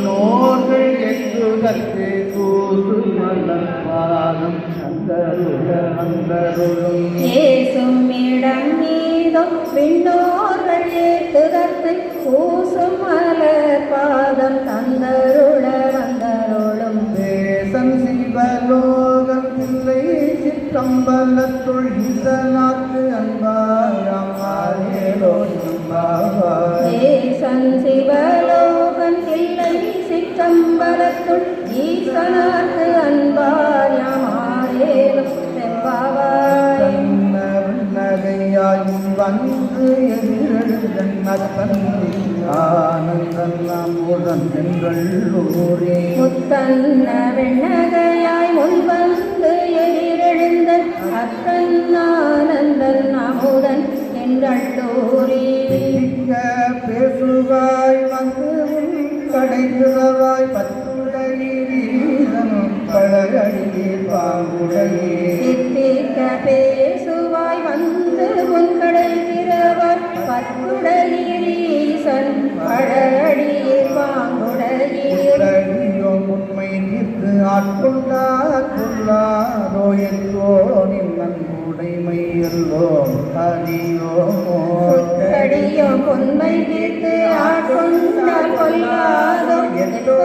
நோர்கள் எட்டுதற்கு கூறு மலர்பாதம் அந்தருளும் ஏசும் இடம் மீதும் விண்ணோர்கள் ஏற்றுதற்கு பூசும் மலர்பாதம் தந்தருள வந்தருளும் தேசம் சிவலோகம் இல்லை சிற்றம்பலத்துள் ஈசனாக்கு அன்பாயம் ஆரேலோ தேசம் சிவலோகம் இல்லை சிற்றம்பலத்துள் ஈசனாக்கு அன்பாயம் ஆரேலும் செம்பாவாய் நகையாயும் வந்து எதிரெழுதன் ஆனந்தன் அமுதன் சென்றூரே முத்தன்ன வெண்ணகையாய் முன்வந்து எதிரெழுந்த அத்தன் ஆனந்தன் அமுதன் என்றள்ளூரே பேசுவாய் வந்து கடைவாய் பத்துடையீரனும் பழகடியே பாங்குடையே சித்திக்க பேசுவாய் வந்து உன் கடல் திறவாய் பத்துடையீசன் பழகடியே பாங்குடையோ உண்மை நிற்கு ஆட்கொண்டார் கொள்ளாரோ என்றோ நின் உடைமை எல்லோ அடியோ உண்மை நிற்கு ஆட்கொண்டார் கொள்ளாதோ என்றோ